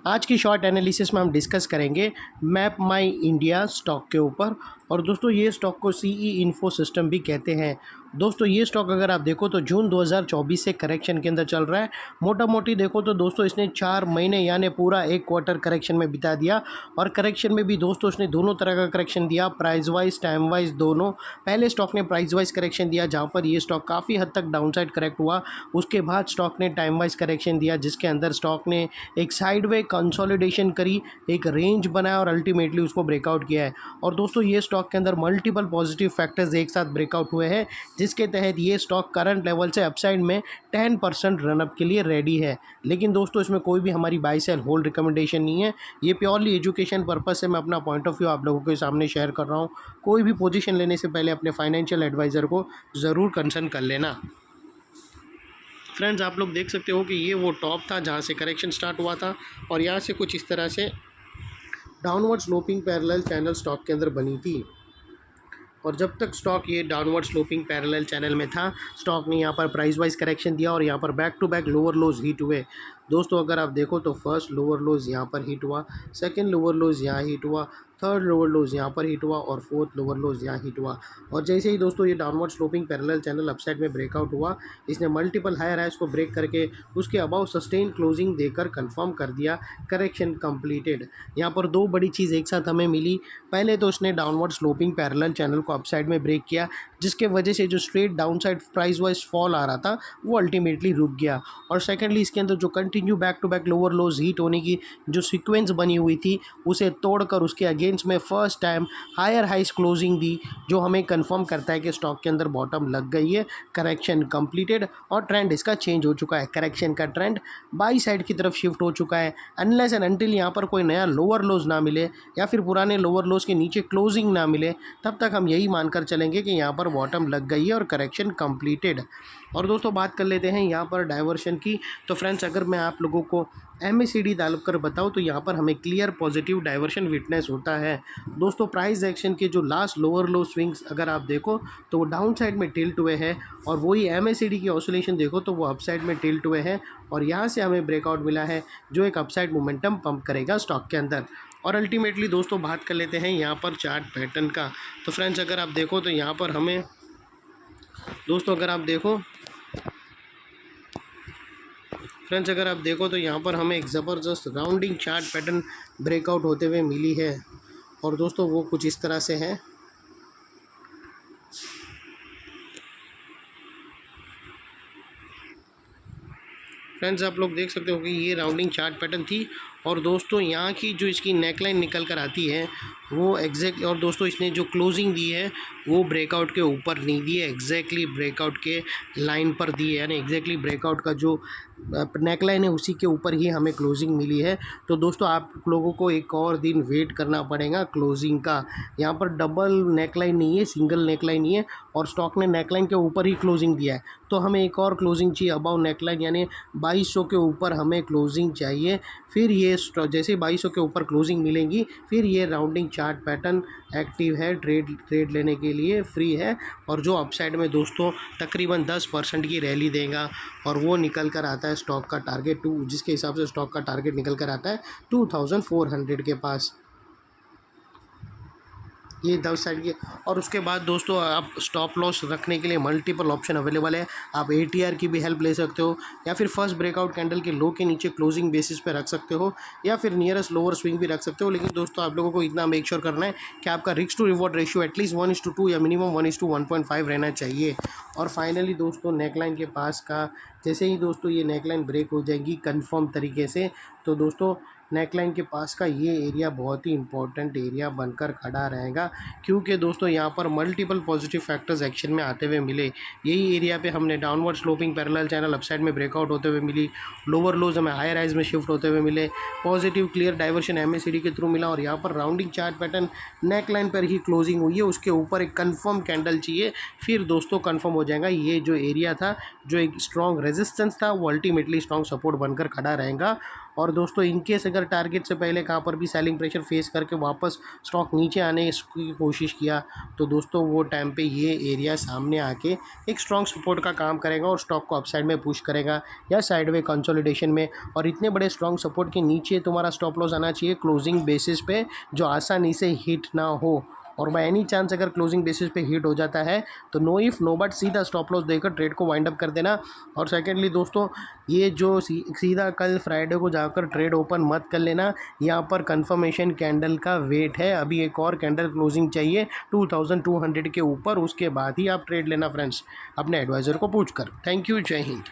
आज की short analysis में हम डिस्कस करेंगे मैप माई इंडिया स्टॉक के ऊपर। और दोस्तों ये स्टॉक को सीई इन्फो सिस्टम भी कहते हैं। दोस्तों ये स्टॉक अगर आप देखो तो जून 2024 से करेक्शन के अंदर चल रहा है। मोटा मोटी देखो तो दोस्तों इसने 4 महीने यानी पूरा एक क्वार्टर करेक्शन में बिता दिया। और करेक्शन में भी दोस्तों इसने दोनों तरह का करेक्शन दिया, प्राइस वाइज टाइम वाइज दोनों। पहले स्टॉक ने प्राइस वाइज करेक्शन दिया जहाँ पर ये स्टॉक काफ़ी हद तक डाउनसाइड करेक्ट हुआ। उसके बाद स्टॉक ने टाइम वाइज करेक्शन दिया जिसके अंदर स्टॉक ने एक साइडवे कंसोलिडेशन करी, एक रेंज बनाया और अल्टीमेटली उसको ब्रेकआउट किया है। और दोस्तों ये स्टॉक के अंदर मल्टीपल पॉजिटिव फैक्टर्स एक साथ ब्रेकआउट हुए हैं जिसके तहत ये स्टॉक करंट लेवल से अपसाइड में 10% रनअप के लिए रेडी है। लेकिन दोस्तों इसमें कोई भी हमारी बाय सेल होल्ड रिकमेंडेशन नहीं है, ये प्योरली एजुकेशन पर्पस से मैं अपना पॉइंट ऑफ व्यू आप लोगों के सामने शेयर कर रहा हूँ। कोई भी पोजीशन लेने से पहले अपने फाइनेंशियल एडवाइज़र को ज़रूर कंसल्ट कर लेना। फ्रेंड्स आप लोग देख सकते हो कि ये वो टॉप था जहाँ से करेक्शन स्टार्ट हुआ था और यहाँ से कुछ इस तरह से downward sloping parallel channel stock के अंदर बनी थी। और जब तक स्टॉक ये डाउनवर्ड स्लोपिंग पैरेलल चैनल में था, स्टॉक ने यहाँ पर प्राइस वाइज करेक्शन दिया और यहाँ पर back to back lower lows hit हुए। दोस्तों अगर आप देखो तो फर्स्ट लोअर लोज यहाँ पर हिट हुआ, सेकंड लोअर लोज यहाँ हिट हुआ, थर्ड लोअर लोज यहाँ पर हिट हुआ और फोर्थ लोअर लोज यहाँ हिट हुआ। और जैसे ही दोस्तों ये downward sloping parallel channel upside में ब्रेकआउट हुआ, इसने मल्टीपल हायर हाइज को ब्रेक करके उसके अबाउ सस्टेन क्लोजिंग देकर कंफर्म कर दिया करेक्शन कंप्लीटेड। यहाँ पर दो बड़ी चीज़ एक साथ हमें मिली। पहले तो उसने डाउनवर्ड स्लोपिंग पैरेलल चैनल को अपसाइड में ब्रेक किया जिसके वजह से जो straight downside price wise fall आ रहा था वो अल्टीमेटली रुक गया। और सेकेंडली इसके अंदर जो continue back to back lower lows hit होने की जो सीक्वेंस बनी हुई थी उसे तोड़कर उसके अगेंस्ट में फर्स्ट टाइम हायर हाइस क्लोजिंग दी, जो हमें कंफर्म करता है कि स्टॉक के अंदर बॉटम लग गई है, करेक्शन कंप्लीटेड और ट्रेंड इसका चेंज हो चुका है। करेक्शन का ट्रेंड बाई साइड की तरफ शिफ्ट हो चुका है। अनलेस एंड अनटिल यहाँ पर कोई नया लोअर लोज ना मिले या फिर पुराने लोअर लोज के नीचे क्लोजिंग ना मिले, तब तक हम यही मानकर चलेंगे कि यहाँ पर बॉटम लग गई है और करेक्शन कंप्लीटेड। और दोस्तों बात कर लेते हैं यहाँ पर डाइवर्शन की। तो फ्रेंड्स अगर मैं आप लोगों को MACD डालकर बताऊँ तो यहाँ पर हमें क्लियर पॉजिटिव डाइवर्शन विटनेस होता है। दोस्तों प्राइस एक्शन के जो लास्ट लोअर लो स्विंग्स अगर आप देखो तो वो डाउन साइड में टिल्ट हुए हैं और वही MACD की ऑसिलेशन देखो तो वो अपसाइड में टिल्ट हुए हैं और यहाँ से हमें ब्रेकआउट मिला है जो एक अपसाइड मोमेंटम पंप करेगा स्टॉक के अंदर। और अल्टीमेटली दोस्तों बात कर लेते हैं यहाँ पर चार्ट पैटर्न का। तो फ्रेंड्स अगर आप देखो तो यहाँ पर हमें दोस्तों अगर आप देखो तो यहाँ पर हमें एक ज़बरदस्त राउंडिंग चार्ट पैटर्न ब्रेकआउट होते हुए मिली है। और दोस्तों वो कुछ इस तरह से है। फ्रेंड्स आप लोग देख सकते हो कि ये राउंडिंग चार्ट पैटर्न थी और दोस्तों यहाँ की जो इसकी नेकलाइन निकल कर आती है वो एग्जैक्ट, और दोस्तों इसने जो क्लोजिंग दी है वो ब्रेकआउट के ऊपर नहीं दी है, एग्जैक्टली ब्रेकआउट के लाइन पर दी है, यानी एग्जैक्टली ब्रेकआउट का जो नेकलाइन है उसी के ऊपर ही हमें क्लोजिंग मिली है। तो दोस्तों आप लोगों को एक और दिन वेट करना पड़ेगा क्लोजिंग का। यहाँ पर डबल नेकलाइन नहीं है, सिंगल नेकलाइन ही है और स्टॉक ने नेकलाइन के ऊपर ही क्लोजिंग दिया है। तो हमें एक और क्लोजिंग चाहिए अबाउ नेकलाइन, यानी 2200 के ऊपर हमें क्लोजिंग चाहिए। फिर ये जैसे 2200 के ऊपर क्लोजिंग मिलेंगी फिर ये राउंडिंग चार्ट पैटर्न एक्टिव है, ट्रेड लेने के लिए फ्री है। और जो अपसाइड में दोस्तों तकरीबन 10% की रैली देगा और वो निकल कर आता है स्टॉक का टारगेट जिसके हिसाब से स्टॉक का टारगेट निकल कर आता है 2400 के पास, ये 10 साइड की। और उसके बाद दोस्तों आप स्टॉप लॉस रखने के लिए मल्टीपल ऑप्शन अवेलेबल है। आप ATR की भी हेल्प ले सकते हो या फिर फर्स्ट ब्रेकआउट कैंडल के लो के नीचे क्लोजिंग बेसिस पे रख सकते हो या फिर नियरेस्ट लोअर स्विंग भी रख सकते हो। लेकिन दोस्तों आप लोगों को इतना मेक श्योर करना है कि आपका risk to reward ratio at least 1:2 या मिनिमम 1:1.5 रहना चाहिए। और फाइनली दोस्तों नेकलाइन के पास का जैसे ही दोस्तों ये नेकलाइन ब्रेक हो जाएगी कंफर्म तरीके से, तो दोस्तों नेकलाइन के पास का ये एरिया बहुत ही इंपॉर्टेंट एरिया बनकर खड़ा रहेगा क्योंकि दोस्तों यहाँ पर मल्टीपल पॉजिटिव फैक्टर्स एक्शन में आते हुए मिले। यही एरिया पे हमने downward sloping parallel channel upside में ब्रेकआउट होते हुए मिली, लोअर लोज हमें हायर हाइज में शिफ्ट होते हुए मिले, पॉजिटिव क्लियर डाइवर्शन MACD के थ्रू मिला और यहाँ पर राउंडिंग चार्ट पैटर्न नेकलाइन पर ही क्लोजिंग हुई है, उसके ऊपर एक कन्फर्म कैंडल चाहिए फिर दोस्तों कन्फर्म हो जाएगा। ये जो एरिया था जो एक स्ट्रॉन्ग रेजिस्टेंस था वो अल्टीमेटली स्ट्रॉन्ग सपोर्ट बनकर खड़ा रहेगा। और दोस्तों इनकेस अगर टारगेट से पहले कहाँ पर भी सेलिंग प्रेशर फेस करके वापस स्टॉक नीचे आने की कोशिश किया तो दोस्तों वो टाइम पे ये एरिया सामने आके एक स्ट्रॉन्ग सपोर्ट का काम करेगा और स्टॉक को अपसाइड में पुश करेगा या साइडवे कंसोलिडेशन में। और इतने बड़े स्ट्रॉन्ग सपोर्ट के नीचे तुम्हारा स्टॉप लॉस आना चाहिए क्लोजिंग बेसिस पे, जो आसानी से हिट ना हो। और बाय एनी चांस अगर क्लोजिंग बेसिस पे हिट हो जाता है तो नो इफ़ नो बट सीधा स्टॉप लॉस देकर ट्रेड को वाइंड अप कर देना। और सेकेंडली दोस्तों ये जो सीधा कल फ्राइडे को जाकर ट्रेड ओपन मत कर लेना, यहाँ पर कंफर्मेशन कैंडल का वेट है, अभी एक और कैंडल क्लोजिंग चाहिए 2200 के ऊपर, उसके बाद ही आप ट्रेड लेना फ्रेंड्स अपने एडवाइज़र को पूछ कर। थैंक यू, जय हिंद।